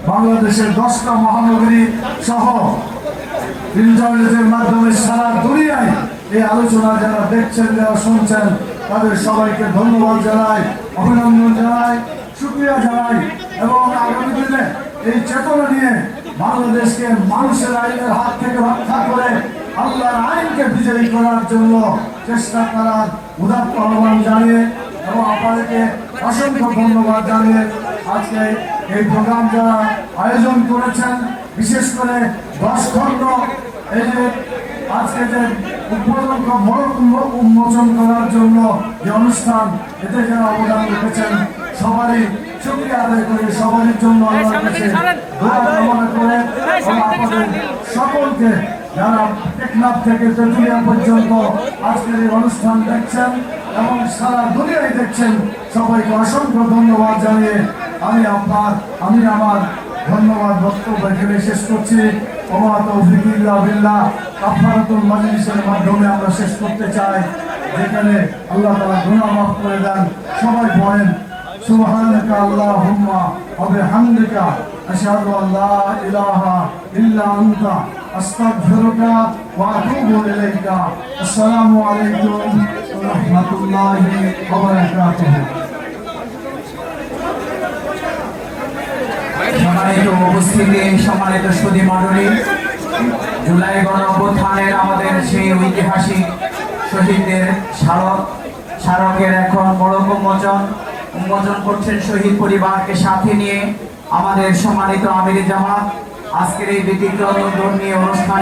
বাংলাদেশের 10টা মহানগরী সহ ইন্টারনেটের মাধ্যমে সারা দুনিয়ায় এই আলোচনা যারা দেখছেন, যারা শুনছেন, তাদের সবাইকে ধন্যবাদ জানাই, অভিনন্দন জানাই, শুকরিয়া জানাই এবং আগামী দিনে এই চেতনা নিয়ে বাংলাদেশকে মানুষের আইনের হাত থেকে রক্ষা করে আল্লাহর আইনকে বিজয়ী করার জন্য চেষ্টা করার উদাত্ত আহ্বান জানিয়ে এবং আপনাদেরকে অসংখ্য ধন্যবাদ জানিয়ে আজকে এই প্রোগ্রাম যারা আয়োজন করেছেন, বিশেষ করে 10 খণ্ড এই যে আজকে যে উন্মোচন করার জন্য যে অনুষ্ঠান, এতে যারা অবদান রেখেছেন সবারই শুকরিয়া আদায় করে সবারই জন্য আল্লাহর কাছে দোয়া কামনা করে এবং আপনাদের সকলকে যারা টেকনাফ থেকে তেঁতুলিয়া পর্যন্ত আজকের এই অনুষ্ঠান দেখছেন এবং সারা দুনিয়ায় দেখছেন, সবাইকে অসংখ্য ধন্যবাদ জানিয়ে আমি আমার ধন্যবাদ বক্তব্য এখানে শেষ করছি। ওমা তৌফিক ইল্লা বিল্লাহ। কাফারাতুল মাজলিসের মাধ্যমে আমরা শেষ করতে চাই, যেখানে আল্লাহ তাআলা গুনাহ মাফ করে দেন। সবাই পড়েন সুবহানাকা আল্লাহুম্মা ওয়া বিহামদিকা আশহাদু আল লা ইলাহা ইল্লা আনতা আস্তাগফিরুকা ওয়া আতুবু ইলাইকা। আসসালামু আলাইকুম ওয়া রাহমাতুল্লাহি ওয়া বারাকাতুহু। সম্মানিত উপস্থিতি, সম্মানিত সুধী মণ্ডলী, জুলাই গণঅভ্যুত্থানের আমাদের সেই ঐতিহাসিক শহীদদের স্মারকের এখন মোড়ক উন্মোচন করছেন শহীদ পরিবারকে সাথে নিয়ে আমাদের সম্মানিত আমিরে জামাত আজকের এই ব্যতিক্রমী অনুষ্ঠানে।